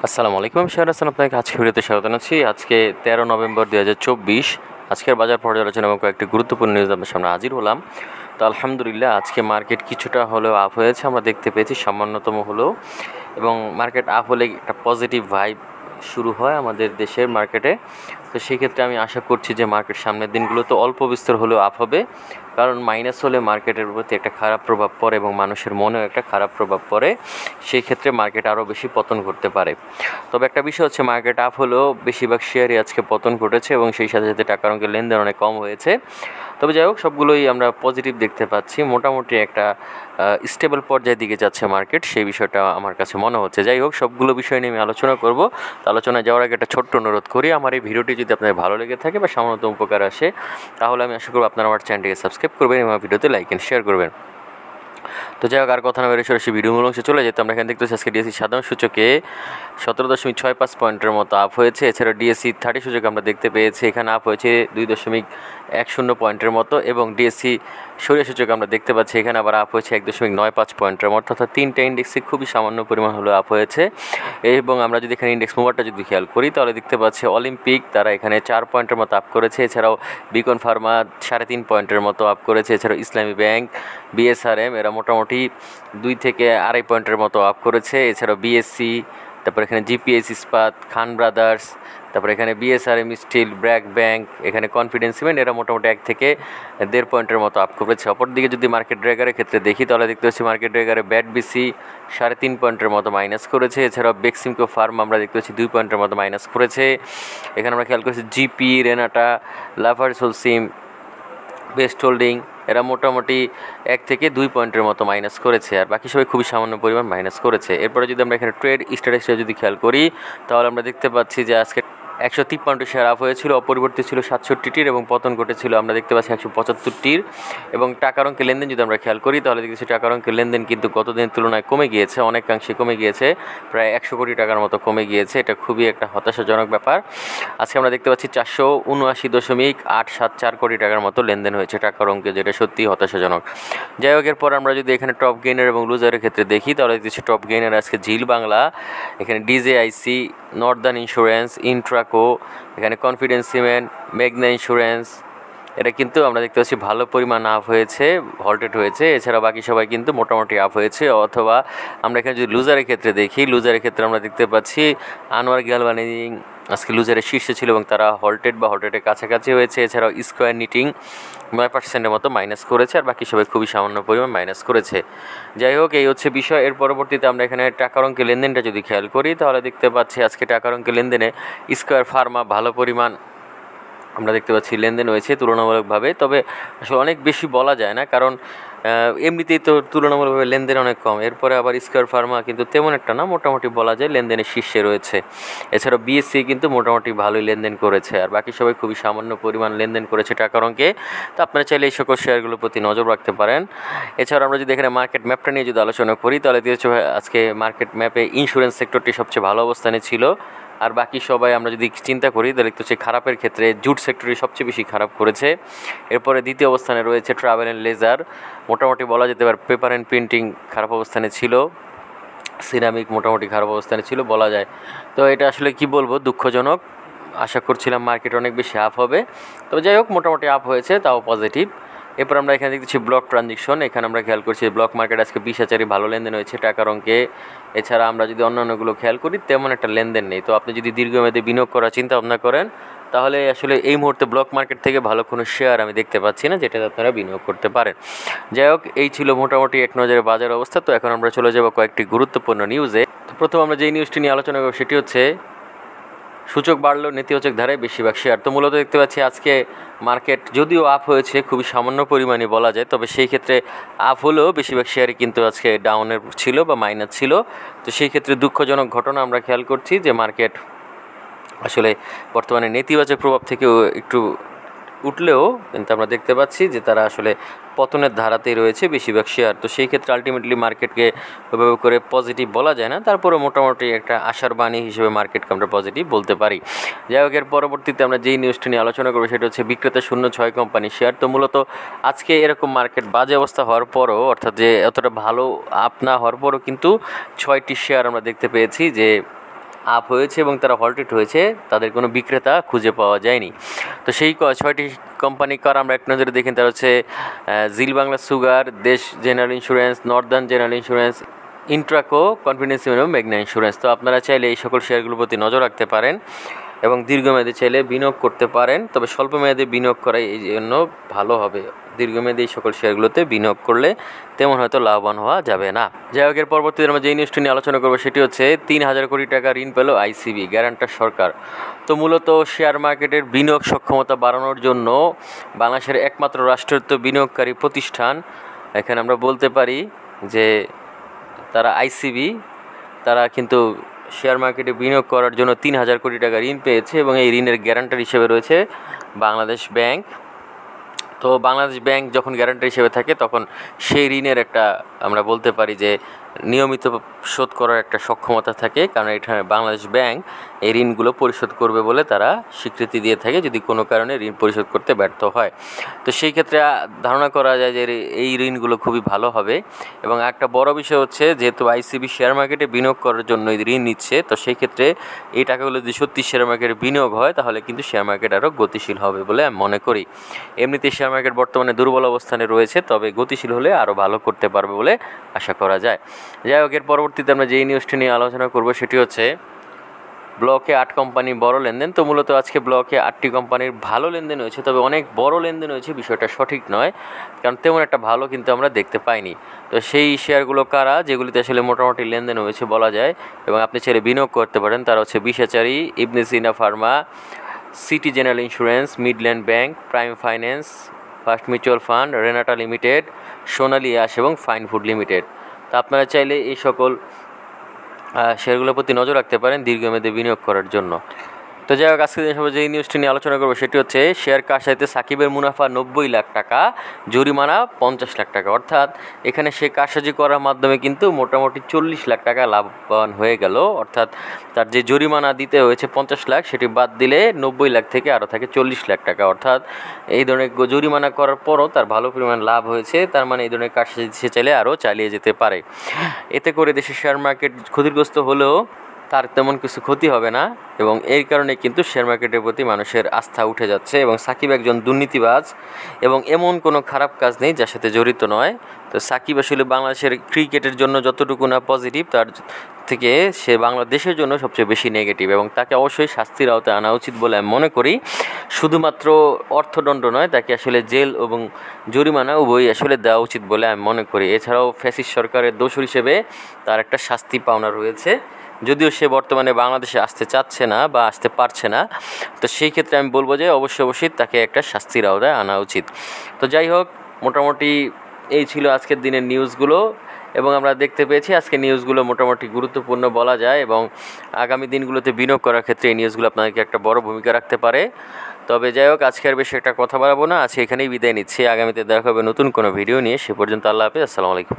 আসসালামু আলাইকুম, আমি শাহর হাসান আপনাকে আজকে ভিডিওতে স্বাগত জানাচ্ছি। আজকে 13 নভেম্বর 2024 আজকের বাজার পর্যালোচনা এবং কয়েকটি গুরুত্বপূর্ণ নিউজ আপনার সামনে হাজির হলাম। তো আলহামদুলিল্লাহ আজকে মার্কেট কিছুটা হলেও আপ হয়েছে, আমরা দেখতে পেয়েছি সামান্যতম হলেও, এবং মার্কেট আপ হলে একটা পজিটিভ ভাইব শুরু হয় আমাদের দেশের মার্কেটে। তো সেই ক্ষেত্রে আমি আশা করছি যে মার্কেট সামনের দিনগুলোতে অল্প বিস্তর হলেও আপ হবে, কারণ মাইনাস হলে মার্কেটের প্রতি একটা খারাপ প্রভাব পড়ে এবং মানুষের মনেও একটা খারাপ প্রভাব পড়ে। সেই ক্ষেত্রে মার্কেট আরও বেশি পতন ঘটতে পারে। তবে একটা বিষয় হচ্ছে, মার্কেট আপ হলেও বেশিরভাগ শেয়ারই আজকে পতন ঘটেছে এবং সেই সাথে সাথে টাকার অঙ্কের লেনদেন অনেক কম হয়েছে। তবে যাই হোক, সবগুলোই আমরা পজিটিভ দেখতে পাচ্ছি, মোটামুটি একটা স্টেবল পর্যায়ের দিকে যাচ্ছে মার্কেট, সেই বিষয়টা আমার কাছে মনে হচ্ছে। যাই হোক, সবগুলো বিষয় নিয়ে আমি আলোচনা করব। তো আলোচনায় যাওয়ার আগে একটা ছোট্ট অনুরোধ করি, আমার এই ভিডিওটি যদি আপনার ভালো লেগে থাকে বা সামান্যতম উপকার আসে, তাহলে আমি আশা করব আপনারা আমার চ্যানেলটিকে সাবস্ক্রাইব করবেন এবং ভিডিওতে লাইক এন্ড শেয়ার করবেন। তো যাই হোক, আর কথা না বেরিয়ে সরাসরি ভিডিও মূল অংশে চলে যেত। আমরা এখানে দেখতেছি আজকে ডিএসসি সাধারণ সূচকে 17.65 পয়েন্টের মতো আপ হয়েছে। এছাড়া ডিএসসি 30 সূচকে আমরা দেখতে পেয়েছি এখানে আপ হয়েছে 2.10 পয়েন্টের মতো, এবং ডিএসসি সরিয়া সূচকে আমরা দেখতে পাচ্ছি এখানে আবার আপ হয়েছে 1.95 পয়েন্টের মতো, অর্থাৎ তিনটা ইন্ডেক্সে খুবই সামান্য পরিমাণ হলেও আপ হয়েছে। এবং আমরা যদি এখানে ইন্ডেক্স মুভারটা যদি খেয়াল করি, তাহলে দেখতে পাচ্ছি অলিম্পিক তারা এখানে 4 পয়েন্টের মতো আপ করেছে। এছাড়াও বিকন ফার্মা 3.5 পয়েন্টের মতো আপ করেছে। এছাড়াও ইসলামী ব্যাংক, বিএসআরএম এরা মোটামুটি 2 থেকে 2.5 পয়েন্টের মতো আপ করেছে। এছাড়াও বিএসসি, তারপর এখানে জিপিএস ইস্পাত, খান ব্রাদার্স, তারপর এখানে বিএসআরএম স্টিল, ব্র্যাক ব্যাংক, এখানে কনফিডেন্স সিমেন্ট এরা মোটামুটি 1 থেকে 1.5 পয়েন্টের মতো আপ করেছে। অপরদিকে যদি মার্কেট ড্রেগারের ক্ষেত্রে দেখি, তাহলে দেখতে পাচ্ছি মার্কেট ড্রেগারে ব্যাট বিসি 3.5 পয়েন্টের মতো মাইনাস করেছে। এছাড়াও বেক্সিমকো ফার্ম আমরা দেখতে পাচ্ছি 2 পয়েন্টের মতো মাইনাস করেছে। এখানে আমরা খেয়াল করছি জিপি, রেনাটা, লাফারসোল সিম, বেস্ট হোল্ডিং এরা মোটামুটি 1 থেকে 2 পয়েন্টের মতো মাইনাস করেছে, আর বাকি সবাই খুবই সামান্য পরিমাণ মাইনাস করেছে। এরপরে যদি আমরা এখানে ট্রেড স্ট্যাটাসটা যদি খেয়াল করি, তাহলে আমরা দেখতে পাচ্ছি যে আজকে 153টি শেয়ার আপ হয়েছিল, অপরিবর্তিত ছিল 67টির, এবং পতন ঘটেছিল আমরা দেখতে পাচ্ছি 175টির। এবং টাকার অঙ্কের লেনদেন যদি আমরা খেয়াল করি, তাহলে দেখতেছি টাকার অঙ্কের লেনদেন কিন্তু গত দিনের তুলনায় কমে গিয়েছে, অনেকাংশে কমে গিয়েছে, প্রায় 100 কোটি টাকার মতো কমে গিয়েছে। এটা খুবই একটা হতাশাজনক ব্যাপার। আজকে আমরা দেখতে পাচ্ছি 479.874 কোটি টাকার মতো লেনদেন হয়েছে টাকার অঙ্কে, যেটা সত্যি হতাশাজনক। যাই হোক, এরপর আমরা যদি এখানে টপ গেইনার এবং লুজারের ক্ষেত্রে দেখি, তাহলে দেখতেছি টপ গেইনার আজকে ঝিল বাংলা, এখানে ডিজেআইসি, নর্দার্ন ইন্স্যুরেন্স, ইন্ট্রাকো, এখানে কনফিডেন্স সিমেন্ট, মেঘনা ইন্স্যুরেন্স এটা কিন্তু আমরা দেখতে পাচ্ছি ভালো পরিমাণ আপ হয়েছে, হল্টেড হয়েছে। এছাড়া বাকি সবাই কিন্তু মোটামুটি আপ হয়েছে। অথবা আমরা এখানে যদি লুজারের ক্ষেত্রে দেখি, লুজারের ক্ষেত্রে আমরা দেখতে পাচ্ছি আনোয়ার গ্যালভানিজিং আজকে লুজারের শীর্ষে ছিল এবং তারা হল্টেড বা হল্টেডের কাছাকাছি হয়েছে। এছাড়াও স্কোয়ার নিটিং 9% মতো মাইনাস করেছে, আর বাকি সবাই খুবই সামান্য পরিমাণ মাইনাস করেছে। যাই হোক, এই হচ্ছে বিষয়। এর পরবর্তীতে আমরা এখানে টাকার অঙ্কের লেনদেনটা যদি খেয়াল করি, তাহলে দেখতে পাচ্ছি আজকে টাকার অঙ্কের লেনদেনে স্কোয়ার ফার্মা ভালো পরিমাণ আমরা দেখতে পাচ্ছি লেনদেন হয়েছে তুলনামূলকভাবে। তবে আসলে অনেক বেশি বলা যায় না, কারণ এমনিতেই তো তুলনামূলকভাবে লেনদেন অনেক কম। এরপরে আবার স্কোয়ার ফার্মা কিন্তু তেমন একটা না, মোটামুটি বলা যায় লেনদেনের শীর্ষে রয়েছে। এছাড়াও বিএসসি কিন্তু মোটামুটি ভালোই লেনদেন করেছে, আর বাকি সবাই খুবই সামান্য পরিমাণ লেনদেন করেছে টাকার অঙ্কে। তো আপনারা চাইলে এই সকল শেয়ারগুলোর প্রতি নজর রাখতে পারেন। এছাড়াও আমরা যদি এখানে মার্কেট ম্যাপটা নিয়ে যদি আলোচনা করি, তাহলে আজকে মার্কেট ম্যাপে ইন্স্যুরেন্স সেক্টরটি সবচেয়ে ভালো অবস্থানে ছিল, আর বাকি সবাই আমরা যদি চিন্তা করি, তাহলে তো সেই খারাপের ক্ষেত্রে জুট সেক্টরই সবচেয়ে বেশি খারাপ করেছে। এরপরে দ্বিতীয় অবস্থানে রয়েছে ট্রাভেল অ্যান্ড লেজার, মোটামুটি বলা যেতে পারে পেপার অ্যান্ড প্রিন্টিং খারাপ অবস্থানে ছিল, সিরামিক মোটামুটি খারাপ অবস্থানে ছিল বলা যায়। তো এটা আসলে কি বলবো, দুঃখজনক। আশা করছিলাম মার্কেট অনেক বেশি আপ হবে, তবে যাই হোক মোটামুটি আপ হয়েছে, তাও পজিটিভ। এরপর আমরা এখানে দেখতেছি ব্লক ট্রানজিকশন, এখানে আমরা খেয়াল করছি ব্লক মার্কেট আজকে 20,000 ভালো লেনদেন হয়েছে টাকার অঙ্কে। এছাড়া আমরা যদি অন্যান্যগুলো খেয়াল করি, তেমন একটা লেনদেন নেই। তো আপনি যদি দীর্ঘমেয়াদে বিনিয়োগ করার চিন্তা ভাবনা করেন, তাহলে আসলে এই মুহূর্তে ব্লক মার্কেট থেকে ভালো কোনো শেয়ার আমি দেখতে পাচ্ছি না যেটাতে আপনারা বিনিয়োগ করতে পারেন। যাই হোক, এই ছিল মোটামুটি এক নজরে বাজার অবস্থা। তো এখন আমরা চলে যাব কয়েকটি গুরুত্বপূর্ণ নিউজে। তো প্রথম আমরা যেই নিউজটি নিয়ে আলোচনা করব, সেটি হচ্ছে সূচক বাড়লেও নেতিবাচক ধারায় বেশিরভাগ শেয়ার। তো মূলত দেখতে পাচ্ছি আজকে মার্কেট যদিও আপ হয়েছে খুবই সামান্য পরিমাণে বলা যায়, তবে সেই ক্ষেত্রে আপ হলেও বেশিরভাগ শেয়ারই কিন্তু আজকে ডাউনের ছিল বা মাইনাস ছিল। তো সেই ক্ষেত্রে দুঃখজনক ঘটনা আমরা খেয়াল করছি যে মার্কেট আসলে বর্তমানে নেতিবাচক প্রভাব থেকেও একটু উঠলেও কিন্তু আমরা দেখতে পাচ্ছি যে তারা আসলে পতনের ধারাতেই রয়েছে বেশিরভাগ শেয়ার। তো সেই ক্ষেত্রে আলটিমেটলি মার্কেটকে ওইভাবে করে পজিটিভ বলা যায় না, তারপরে মোটামুটি একটা আশার বাণী হিসেবে মার্কেটকে আমরা পজিটিভ বলতে পারি। যাই হোক, এর পরবর্তীতে আমরা যেই নিউজটি নিয়ে আলোচনা করবো, সেটা হচ্ছে বিক্রেতা শূন্য 6 কোম্পানি শেয়ার। তো মূলত আজকে এরকম মার্কেট বাজে অবস্থা হওয়ার পরও, অর্থাৎ যে এতটা ভালো আপ না হওয়ার পরও কিন্তু 6টি শেয়ার আমরা দেখতে পেয়েছি যে আপ হয়েছে এবং তারা হল্টেড হয়েছে, তাদের কোনো বিক্রেতা খুঁজে পাওয়া যায়নি। তো সেই 6টি কোম্পানি কার আমরা এক নজরে দেখেন, তারা হচ্ছে জিল বাংলা সুগার, দেশ general insurance, Northern general insurance, Intraco, confidential এবং মেঘনা ইন্স্যুরেন্স। তো আপনারা চাইলে এই সকল শেয়ারগুলোর প্রতি নজর রাখতে পারেন এবং দীর্ঘমেয়াদে চাইলে বিনিয়োগ করতে পারেন, তবে স্বল্প মেয়াদে বিনিয়োগ করাই এই জন্য ভালো হবে। দীর্ঘমেয়াদে এই সকল শেয়ারগুলোতে বিনিয়োগ করলে তেমন হয়তো লাভবান হওয়া যাবে না। যাই হোক, এর পরবর্তীতে আমরা যে নিউজটি নিয়ে আলোচনা করবো সেটি হচ্ছে 3,000 কোটি টাকা ঋণ পেল আইসিবি, গ্যারান্টার সরকার। তো মূলত শেয়ার মার্কেটের বিনিয়োগ সক্ষমতা বাড়ানোর জন্য বাংলাদেশের একমাত্র রাষ্ট্রায়ত্ত বিনিয়োগকারী প্রতিষ্ঠান, এখানে আমরা বলতে পারি যে তারা আইসিবি, তারা কিন্তু শেয়ার মার্কেটে বিনিয়োগ করার জন্য 3,000 কোটি টাকা ঋণ পেয়েছে এবং এই ঋণের গ্যারান্টার হিসেবে রয়েছে বাংলাদেশ ব্যাংক। তো বাংলাদেশ ব্যাংক যখন গ্যারান্টার হিসেবে থাকে তখন সেই ঋণের একটা আমরা বলতে পারি যে নিয়মিত শোধ করার একটা সক্ষমতা থাকে, কারণ এখানে বাংলাদেশ ব্যাংক এই ঋণগুলো পরিশোধ করবে বলে তারা স্বীকৃতি দিয়ে থাকে যদি কোনো কারণে ঋণ পরিশোধ করতে ব্যর্থ হয়। তো সেই ক্ষেত্রে ধারণা করা যায় যে এই ঋণগুলো খুবই ভালো হবে। এবং একটা বড় বিষয় হচ্ছে, যেহেতু আইসিবি শেয়ার মার্কেটে বিনিয়োগ করার জন্য এই ঋণ নিচ্ছে, তো সেই ক্ষেত্রে এই টাকাগুলো যদি সত্যি শেয়ার মার্কেটে বিনিয়োগ হয় তাহলে কিন্তু শেয়ার মার্কেট আরও গতিশীল হবে বলে আমি মনে করি। এমনিতেই শেয়ার মার্কেট বর্তমানে দুর্বল অবস্থানে রয়েছে, তবে গতিশীল হলে আরও ভালো করতে পারবে বলে আশা করা যায়। যাই হোক, এর পরবর্তীতে আমরা যেই নিউজটি নিয়ে আলোচনা করব সেটি হচ্ছে ব্লকে 8 কোম্পানি বড় লেনদেন। তো মূলত আজকে ব্লকে 8টি কোম্পানির ভালো লেনদেন হয়েছে, তবে অনেক বড় লেনদেন হয়েছে বিষয়টা সঠিক নয়, কারণ তেমন একটা ভালো কিন্তু আমরা দেখতে পাইনি। তো সেই শেয়ারগুলো কারা, যেগুলিতে আসলে মোটামুটি লেনদেন হয়েছে বলা যায় এবং আপনি ছেড়ে বিনিয়োগ করতে পারেন, তারা হচ্ছে বিশাচারী, Ibn Sina pharma, city general insurance, midland bank, prime finance, first mutual fund, Renata limited, Sonali Aansh এবং ফাইন ফুড লিমিটেড। তা আপনারা চাইলে এই সকল শেয়ারগুলোর প্রতি নজর রাখতে পারেন দীর্ঘমেয়াদে বিনিয়োগ করার জন্য। তো যাই হোক, আজকে সবাই যে নিউজটি নিয়ে আলোচনা করবো সেটি হচ্ছে শেয়ার কারসাজিতে সাকিবের মুনাফা 90 লাখ টাকা, জরিমানা 50 লাখ টাকা। অর্থাৎ এখানে সে কারসাজি করার মাধ্যমে কিন্তু মোটামুটি 40 লাখ টাকা লাভবান হয়ে গেল। অর্থাৎ তার যে জরিমানা দিতে হয়েছে 50 লাখ, সেটি বাদ দিলে 90 লাখ থেকে আরও থাকে 40 লাখ টাকা। অর্থাৎ এই ধরনের জরিমানা করার পরও তার ভালো পরিমাণ লাভ হয়েছে, তার মানে এই ধরনের কারসাজি সে চাইলে আরও চালিয়ে যেতে পারে। এতে করে দেশের শেয়ার মার্কেট ক্ষতিগ্রস্ত হলেও তার তেমন কিছু ক্ষতি হবে না এবং এই কারণে কিন্তু শেয়ার মার্কেটের প্রতি মানুষের আস্থা উঠে যাচ্ছে। এবং সাকিব একজন দুর্নীতিবাজ এবং এমন কোনো খারাপ কাজ নেই যার সাথে জড়িত নয়। তো সাকিব আসলে বাংলাদেশের ক্রিকেটের জন্য যতটুকু না পজিটিভ, তার থেকে সে বাংলাদেশের জন্য সবচেয়ে বেশি নেগেটিভ এবং তাকে অবশ্যই শাস্তির আওতায় আনা উচিত বলে আমি মনে করি। শুধুমাত্র অর্থদণ্ড নয়, তাকে আসলে জেল এবং জরিমানা উভয়ই আসলে দেওয়া উচিত বলে আমি মনে করি। এছাড়াও ফ্যাসিস্ট সরকারের দোষর হিসেবে তার একটা শাস্তি পাওনা রয়েছে, যদিও সে বর্তমানে বাংলাদেশে আসতে চাচ্ছে না বা আসতে পারছে না। তো সেই ক্ষেত্রে আমি বলবো যে অবশ্যই তাকে একটা শাস্তির আওতায় আনা উচিত। তো যাই হোক, মোটামুটি এই ছিল আজকের দিনের নিউজগুলো এবং আমরা দেখতে পেয়েছি আজকে নিউজগুলো মোটামুটি গুরুত্বপূর্ণ বলা যায় এবং আগামী দিনগুলোতে বিনিয়োগ করার ক্ষেত্রে এই নিউজগুলো আপনাদেরকে একটা বড় ভূমিকা রাখতে পারে। তবে যাই হোক, আজকে আর বেশি একটা কথা বাড়াবো না, আজকে এখানেই বিদায় নিচ্ছি। আগামীতে দেখা হবে নতুন কোনো ভিডিও নিয়ে। সে পর্যন্ত আল্লাহ হাফেজ, আসসালামু আলাইকুম।